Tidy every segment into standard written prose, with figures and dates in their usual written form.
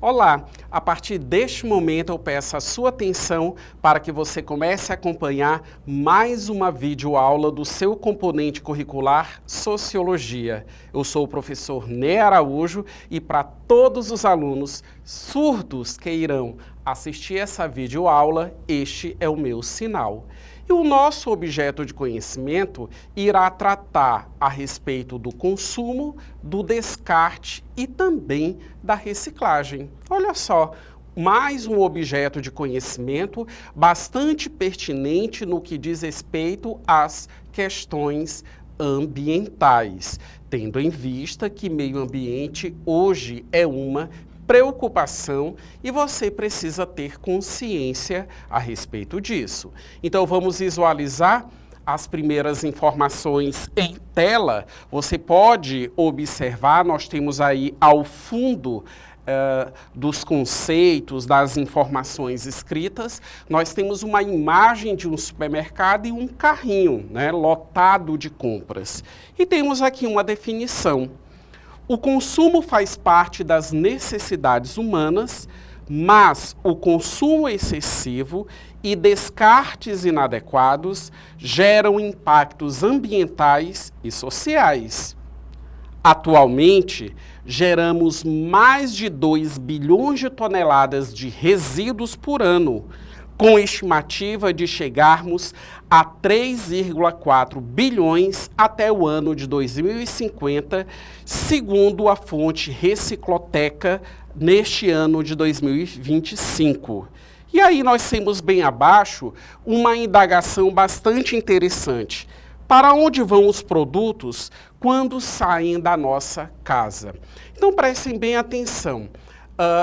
Olá, a partir deste momento eu peço a sua atenção para que você comece a acompanhar mais uma videoaula do seu componente curricular Sociologia. Eu sou o professor Ney Araújo e para todos os alunos surdos que irão assistir essa videoaula, este é o meu sinal. E o nosso objeto de conhecimento irá tratar a respeito do consumo, do descarte e também da reciclagem. Olha só, mais um objeto de conhecimento bastante pertinente no que diz respeito às questões ambientais, tendo em vista que meio ambiente hoje é uma preocupação e você precisa ter consciência a respeito disso. Então vamos visualizar as primeiras informações em tela. Você pode observar, nós temos aí ao fundo dos conceitos, das informações escritas, nós temos uma imagem de um supermercado e um carrinho, né, lotado de compras. E temos aqui uma definição. O consumo faz parte das necessidades humanas, mas o consumo excessivo e descartes inadequados geram impactos ambientais e sociais. Atualmente, geramos mais de 2 bilhões de toneladas de resíduos por ano, com estimativa de chegarmos a 3,4 bilhões até o ano de 2050, segundo a fonte Recicloteca, neste ano de 2025. E aí nós temos bem abaixo uma indagação bastante interessante. Para onde vão os produtos quando saem da nossa casa? Então prestem bem atenção.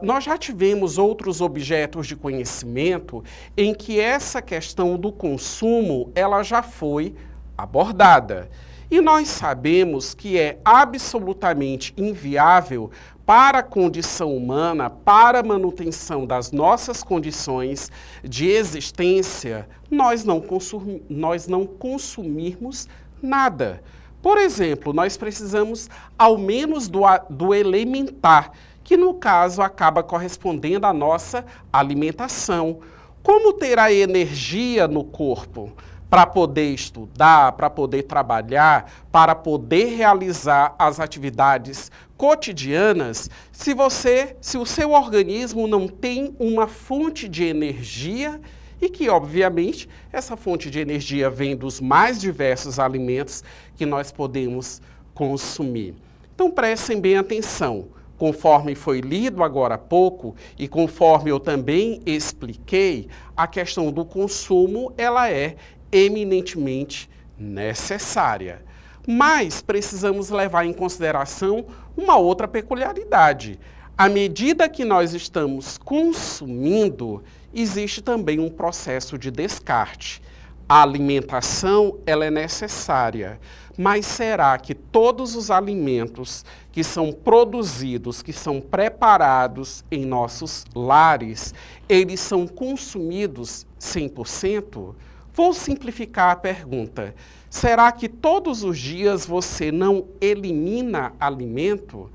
Nós já tivemos outros objetos de conhecimento em que essa questão do consumo ela já foi abordada. E nós sabemos que é absolutamente inviável para a condição humana, para a manutenção das nossas condições de existência, nós não consumirmos nada. Por exemplo, nós precisamos ao menos do elementar, que no caso acaba correspondendo à nossa alimentação. Como ter a energia no corpo para poder estudar, para poder trabalhar, para poder realizar as atividades cotidianas, se o seu organismo não tem uma fonte de energia e que, obviamente, essa fonte de energia vem dos mais diversos alimentos que nós podemos consumir. Então prestem bem atenção. Conforme foi lido agora há pouco e conforme eu também expliquei, a questão do consumo ela é eminentemente necessária. Mas precisamos levar em consideração uma outra peculiaridade. À medida que nós estamos consumindo, existe também um processo de descarte. A alimentação ela é necessária, mas será que todos os alimentos que são produzidos, que são preparados em nossos lares, eles são consumidos 100%? Vou simplificar a pergunta. Será que todos os dias você não elimina alimento?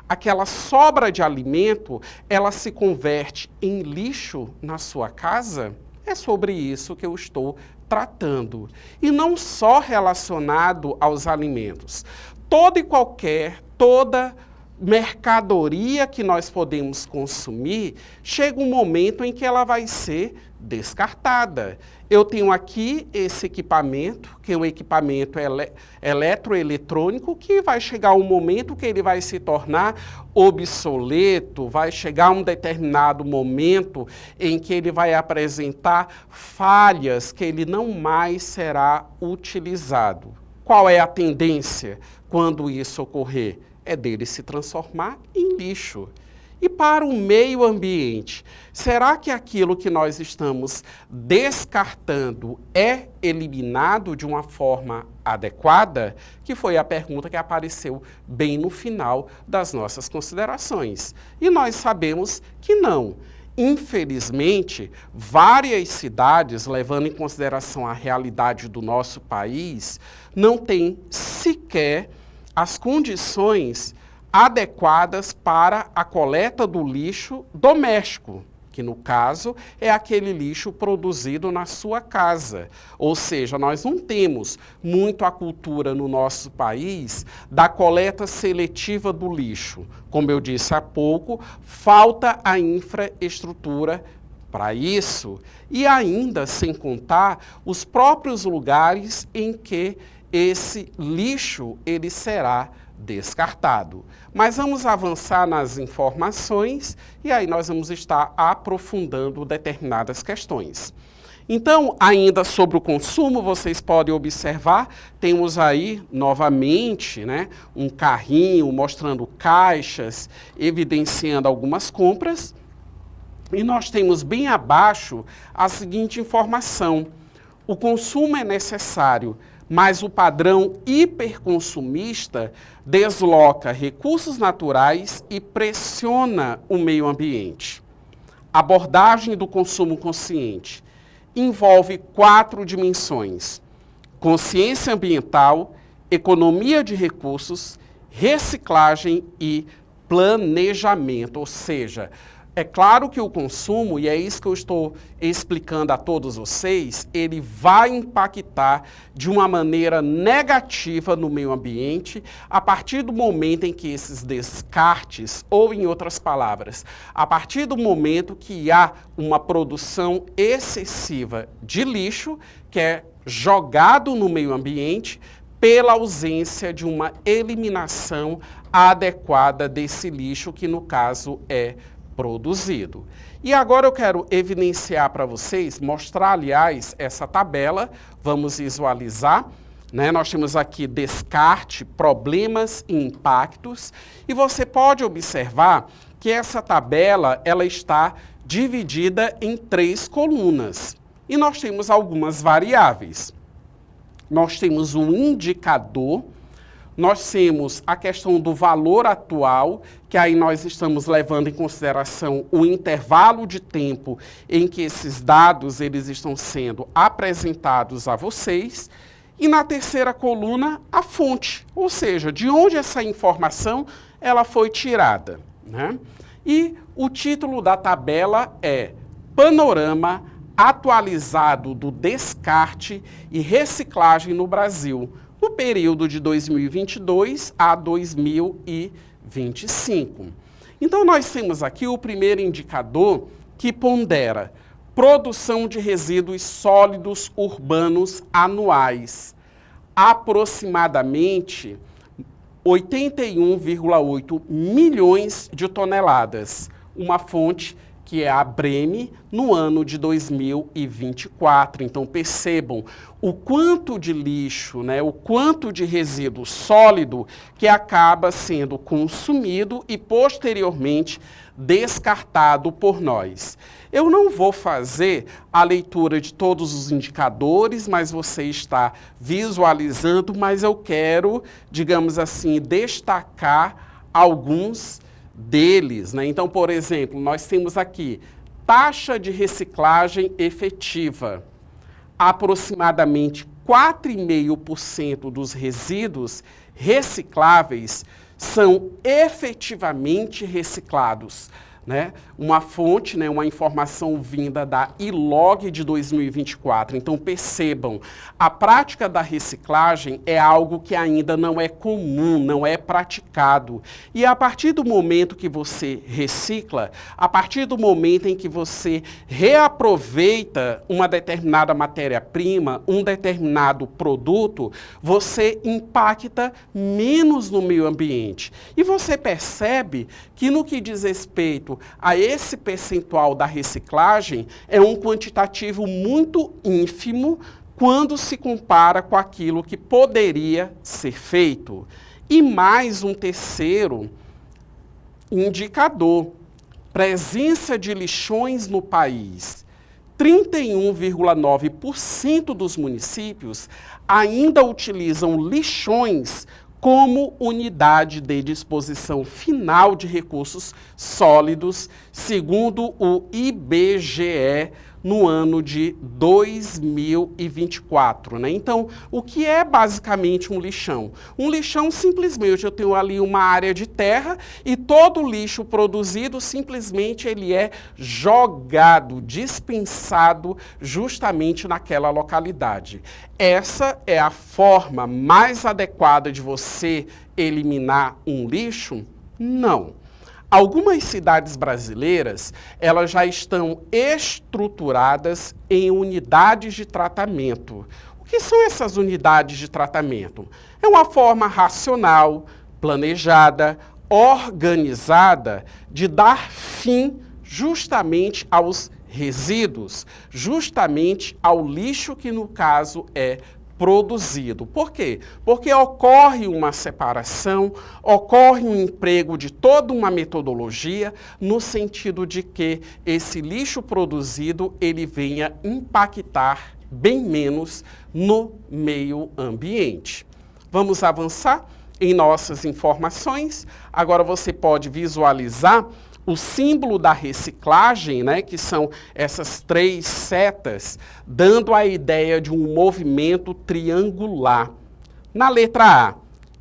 Aquela sobra de alimento, ela se converte em lixo na sua casa? É sobre isso que eu estou tratando. E não só relacionado aos alimentos. Toda mercadoria que nós podemos consumir, chega um momento em que ela vai ser descartada. Eu tenho aqui esse equipamento, que é um equipamento eletroeletrônico, que vai chegar um momento que ele vai se tornar obsoleto, vai chegar um determinado momento em que ele vai apresentar falhas, que ele não mais será utilizado. Qual é a tendência quando isso ocorrer? É dele se transformar em lixo. E para o meio ambiente, será que aquilo que nós estamos descartando é eliminado de uma forma adequada? Que foi a pergunta que apareceu bem no final das nossas considerações. E nós sabemos que não. Infelizmente, várias cidades, levando em consideração a realidade do nosso país, não têm sequer as condições adequadas para a coleta do lixo doméstico, que no caso é aquele lixo produzido na sua casa. Ou seja, nós não temos muito a cultura no nosso país da coleta seletiva do lixo. Como eu disse há pouco, falta a infraestrutura para isso, e ainda sem contar os próprios lugares em que esse lixo ele será descartado. Mas vamos avançar nas informações e aí nós vamos estar aprofundando determinadas questões. Então, ainda sobre o consumo, vocês podem observar, temos aí novamente, né, um carrinho mostrando caixas, evidenciando algumas compras. E nós temos bem abaixo a seguinte informação: o consumo é necessário, mas o padrão hiperconsumista desloca recursos naturais e pressiona o meio ambiente. A abordagem do consumo consciente envolve 4 dimensões: consciência ambiental, economia de recursos, reciclagem e planejamento, ou seja, é claro que o consumo, e é isso que eu estou explicando a todos vocês, ele vai impactar de uma maneira negativa no meio ambiente a partir do momento em que esses descartes, ou em outras palavras, a partir do momento que há uma produção excessiva de lixo que é jogado no meio ambiente pela ausência de uma eliminação adequada desse lixo, que no caso é produzido. E agora eu quero evidenciar para vocês, mostrar, aliás, essa tabela. Vamos visualizar, né? Nós temos aqui descarte, problemas e impactos, e você pode observar que essa tabela ela está dividida em 3 colunas. E nós temos algumas variáveis. Nós temos um indicador, nós temos a questão do valor atual, que aí nós estamos levando em consideração o intervalo de tempo em que esses dados eles estão sendo apresentados a vocês. E na terceira coluna, a fonte, ou seja, de onde essa informação ela foi tirada, né? E o título da tabela é Panorama Atualizado do Descarte e Reciclagem no Brasil, no período de 2022 a 2025. Então, nós temos aqui o primeiro indicador que pondera produção de resíduos sólidos urbanos anuais, aproximadamente 81,8 milhões de toneladas, uma fonte que é a Breme, no ano de 2024. Então, percebam o quanto de lixo, né, o quanto de resíduo sólido que acaba sendo consumido e, posteriormente, descartado por nós. Eu não vou fazer a leitura de todos os indicadores, mas você está visualizando, mas eu quero, digamos assim, destacar alguns deles, né? Então, por exemplo, nós temos aqui taxa de reciclagem efetiva. Aproximadamente 4,5% dos resíduos recicláveis são efetivamente reciclados, né? Uma fonte, né, uma informação vinda da ILOG de 2024. Então, percebam, a prática da reciclagem é algo que ainda não é comum, não é praticado. E a partir do momento que você recicla, a partir do momento em que você reaproveita uma determinada matéria-prima, um determinado produto, você impacta menos no meio ambiente. E você percebe que no que diz respeito a esse percentual da reciclagem é um quantitativo muito ínfimo quando se compara com aquilo que poderia ser feito. E mais um terceiro indicador, presença de lixões no país. 31,9% dos municípios ainda utilizam lixões como unidade de disposição final de recursos sólidos, segundo o IBGE, no ano de 2024, né? Então, o que é basicamente um lixão? Um lixão, simplesmente, eu tenho ali uma área de terra e todo o lixo produzido, simplesmente, ele é jogado, dispensado justamente naquela localidade. Essa é a forma mais adequada de você eliminar um lixo? Não. Algumas cidades brasileiras, elas já estão estruturadas em unidades de tratamento. O que são essas unidades de tratamento? É uma forma racional, planejada, organizada de dar fim justamente aos resíduos, justamente ao lixo que no caso é produzido. Por quê? Porque ocorre uma separação, ocorre um emprego de toda uma metodologia no sentido de que esse lixo produzido ele venha impactar bem menos no meio ambiente. Vamos avançar em nossas informações. Agora você pode visualizar o símbolo da reciclagem, né, que são essas 3 setas, dando a ideia de um movimento triangular. Na letra A,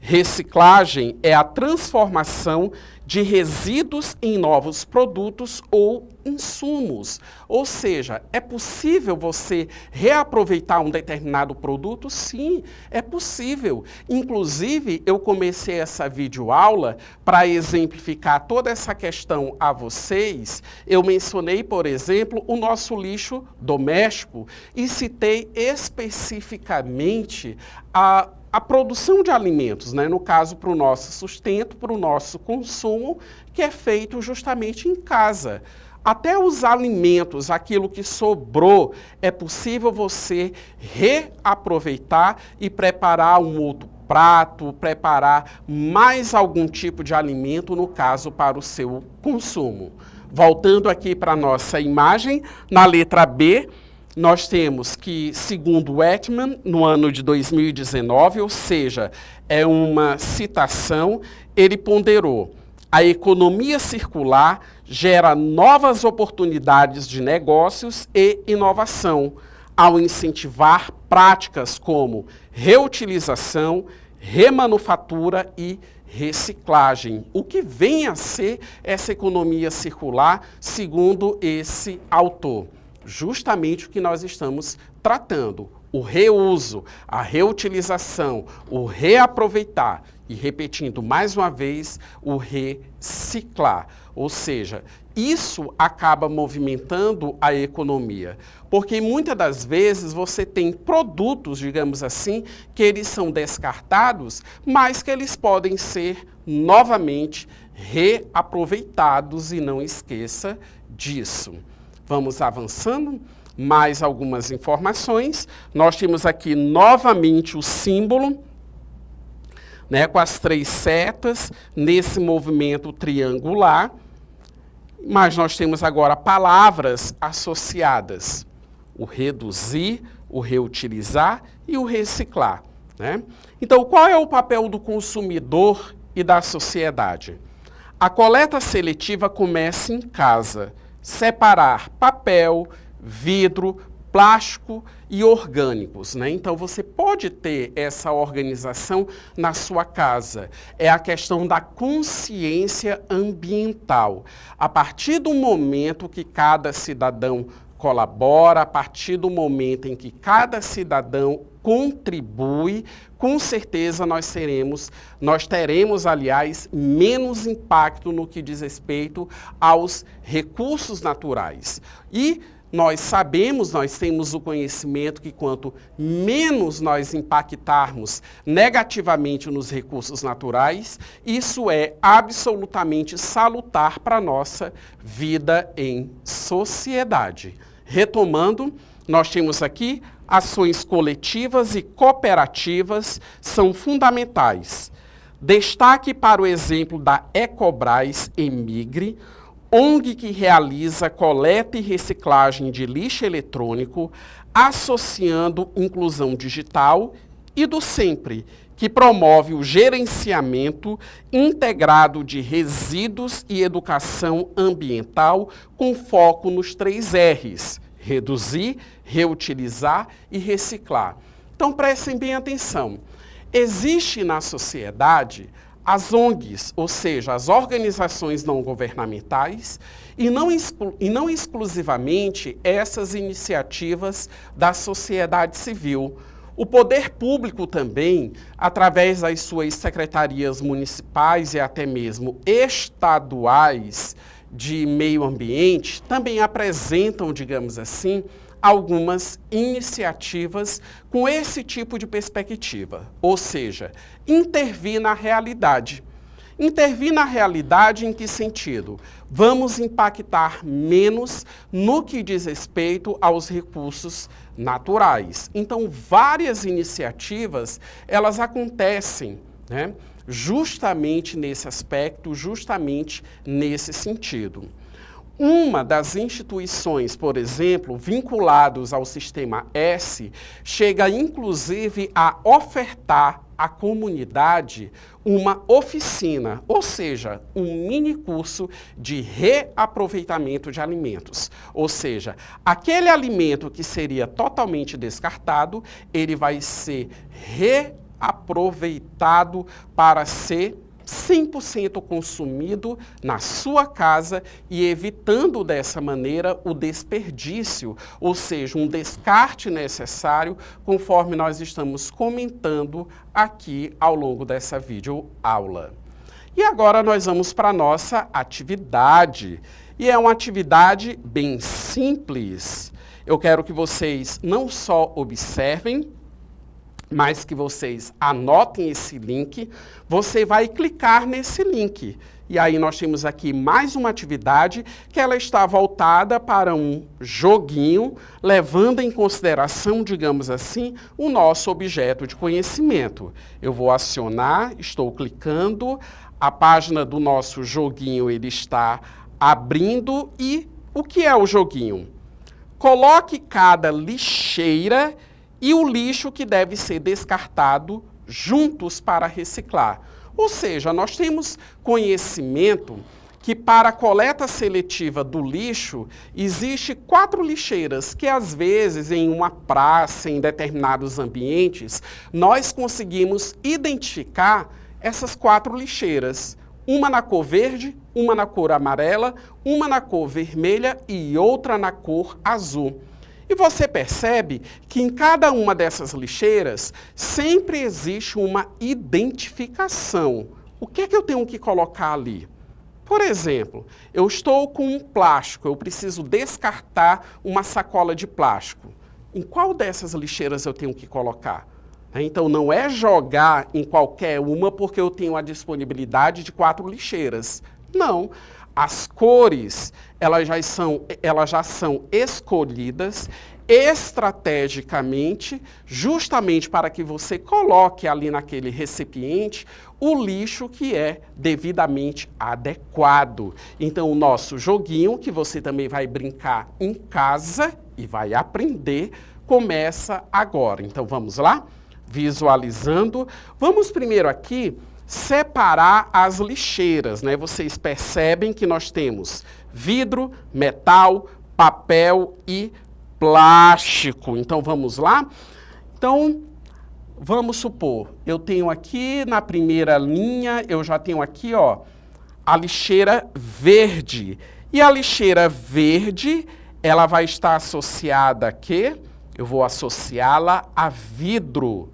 reciclagem é a transformação de resíduos em novos produtos ou insumos. Ou seja, é possível você reaproveitar um determinado produto? Sim, é possível. Inclusive, eu comecei essa videoaula para exemplificar toda essa questão a vocês. Eu mencionei, por exemplo, o nosso lixo doméstico e citei especificamente a produção de alimentos, né? No caso, para o nosso sustento, para o nosso consumo, que é feito justamente em casa. Até os alimentos, aquilo que sobrou, é possível você reaproveitar e preparar um outro prato, preparar mais algum tipo de alimento, no caso, para o seu consumo. Voltando aqui para a nossa imagem, na letra B, nós temos que, segundo Wetman, no ano de 2019, ou seja, é uma citação, ele ponderou: a economia circular gera novas oportunidades de negócios e inovação, ao incentivar práticas como reutilização, remanufatura e reciclagem. O que vem a ser essa economia circular, segundo esse autor? Justamente o que nós estamos tratando, o reuso, a reutilização, o reaproveitar e, repetindo mais uma vez, o reciclar. Ou seja, isso acaba movimentando a economia, porque muitas das vezes você tem produtos, digamos assim, que eles são descartados, mas que eles podem ser novamente reaproveitados e não esqueça disso. Vamos avançando, mais algumas informações. Nós temos aqui novamente o símbolo, né, com as 3 setas, nesse movimento triangular. Mas nós temos agora palavras associadas: o reduzir, o reutilizar e o reciclar, né? Então, qual é o papel do consumidor e da sociedade? A coleta seletiva começa em casa. Separar papel, vidro, plástico e orgânicos, né? Então, você pode ter essa organização na sua casa. É a questão da consciência ambiental. A partir do momento que cada cidadão colabora, a partir do momento em que cada cidadão contribui, com certeza nós teremos, aliás, menos impacto no que diz respeito aos recursos naturais. E nós sabemos, nós temos o conhecimento que quanto menos nós impactarmos negativamente nos recursos naturais, isso é absolutamente salutar para a nossa vida em sociedade. Retomando, nós temos aqui ações coletivas e cooperativas são fundamentais. Destaque para o exemplo da Ecobras Emigre, ONG que realiza coleta e reciclagem de lixo eletrônico, associando inclusão digital, e do Sempre, que promove o gerenciamento integrado de resíduos e educação ambiental com foco nos 3 R's, reduzir, reutilizar e reciclar. Então prestem bem atenção. Existe na sociedade as ONGs, ou seja, as organizações não governamentais, e não exclusivamente essas iniciativas da sociedade civil. O poder público também, através das suas secretarias municipais e até mesmo estaduais de meio ambiente, também apresentam, digamos assim, algumas iniciativas com esse tipo de perspectiva, ou seja, intervir na realidade. Intervir na realidade em que sentido? Vamos impactar menos no que diz respeito aos recursos naturais. Então, várias iniciativas, elas acontecem, né, justamente nesse aspecto, justamente nesse sentido. Uma das instituições, por exemplo, vinculados ao Sistema S, chega inclusive a ofertar à comunidade uma oficina, ou seja, um mini curso de reaproveitamento de alimentos. Ou seja, aquele alimento que seria totalmente descartado, ele vai ser reaproveitado para ser 100% consumido na sua casa e evitando dessa maneira o desperdício, ou seja, um descarte necessário, conforme nós estamos comentando aqui ao longo dessa videoaula. E agora nós vamos para a nossa atividade. E é uma atividade bem simples. Eu quero que vocês não só observem, mas que vocês anotem esse link, você vai clicar nesse link. E aí nós temos aqui mais uma atividade que ela está voltada para um joguinho, levando em consideração, digamos assim, o nosso objeto de conhecimento. Eu vou acionar, estou clicando, a página do nosso joguinho ele está abrindo e o que é o joguinho? Coloque cada lixeira e o lixo que deve ser descartado juntos para reciclar. Ou seja, nós temos conhecimento que para a coleta seletiva do lixo, existe 4 lixeiras que às vezes em uma praça, em determinados ambientes, nós conseguimos identificar essas 4 lixeiras. Uma na cor verde, uma na cor amarela, uma na cor vermelha e outra na cor azul. E você percebe que em cada uma dessas lixeiras sempre existe uma identificação. O que é que eu tenho que colocar ali? Por exemplo, eu estou com um plástico, eu preciso descartar uma sacola de plástico. Em qual dessas lixeiras eu tenho que colocar? Então, não é jogar em qualquer uma porque eu tenho a disponibilidade de 4 lixeiras. Não. As cores, elas já são escolhidas estrategicamente, justamente para que você coloque ali naquele recipiente o lixo que é devidamente adequado. Então, o nosso joguinho, que você também vai brincar em casa e vai aprender, começa agora. Então, vamos lá? Visualizando. Vamos primeiro aqui separar as lixeiras, né? Vocês percebem que nós temos vidro, metal, papel e plástico. Então, vamos lá? Então, vamos supor, eu tenho aqui na primeira linha, eu já tenho aqui, ó, a lixeira verde. E a lixeira verde, ela vai estar associada a quê? Eu vou associá-la a vidro.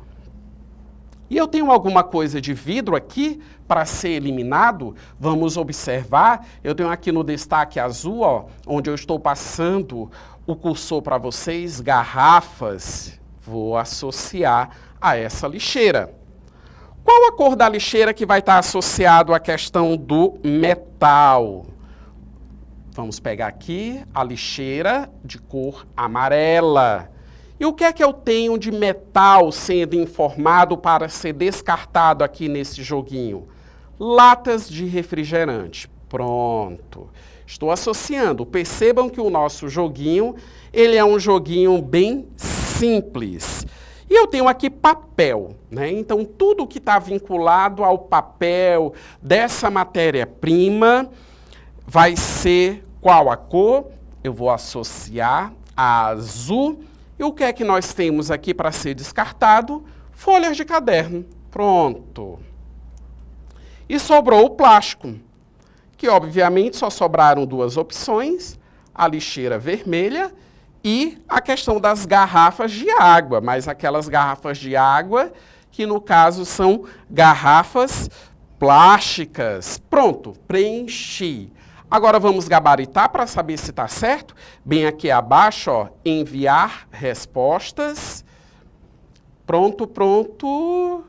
E eu tenho alguma coisa de vidro aqui para ser eliminado? Vamos observar. Eu tenho aqui no destaque azul, ó, onde eu estou passando o cursor para vocês, garrafas. Vou associar a essa lixeira. Qual a cor da lixeira que vai estar associado à questão do metal? Vamos pegar aqui a lixeira de cor amarela. E o que é que eu tenho de metal sendo informado para ser descartado aqui nesse joguinho? Latas de refrigerante. Pronto. Estou associando. Percebam que o nosso joguinho, ele é um joguinho bem simples. E eu tenho aqui papel, né? Então, tudo que está vinculado ao papel dessa matéria-prima vai ser qual a cor? Eu vou associar azul. E o que é que nós temos aqui para ser descartado? Folhas de caderno. Pronto. E sobrou o plástico, que obviamente só sobraram duas opções, a lixeira vermelha e a questão das garrafas de água, mas aquelas garrafas de água que no caso são garrafas plásticas. Pronto, preenchi. Agora vamos gabaritar para saber se está certo. Bem aqui abaixo, ó, enviar respostas. Pronto, pronto.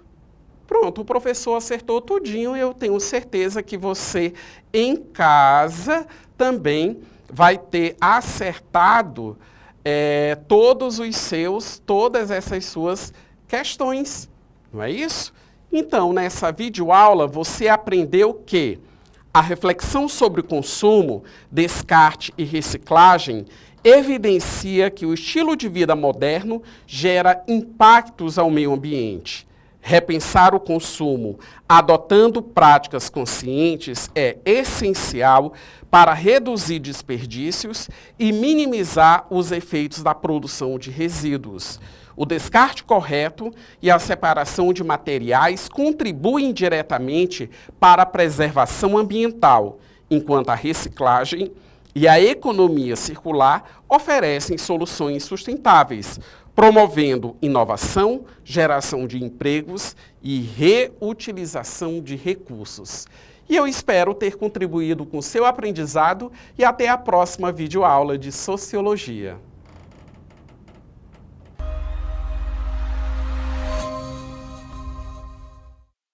Pronto, o professor acertou tudinho e eu tenho certeza que você em casa também vai ter acertado todas essas suas questões, não é isso? Então, nessa videoaula, você aprendeu que a reflexão sobre o consumo, descarte e reciclagem evidencia que o estilo de vida moderno gera impactos ao meio ambiente. Repensar o consumo, adotando práticas conscientes, é essencial para reduzir desperdícios e minimizar os efeitos da produção de resíduos. O descarte correto e a separação de materiais contribuem diretamente para a preservação ambiental, enquanto a reciclagem e a economia circular oferecem soluções sustentáveis, promovendo inovação, geração de empregos e reutilização de recursos. E eu espero ter contribuído com o seu aprendizado e até a próxima videoaula de Sociologia.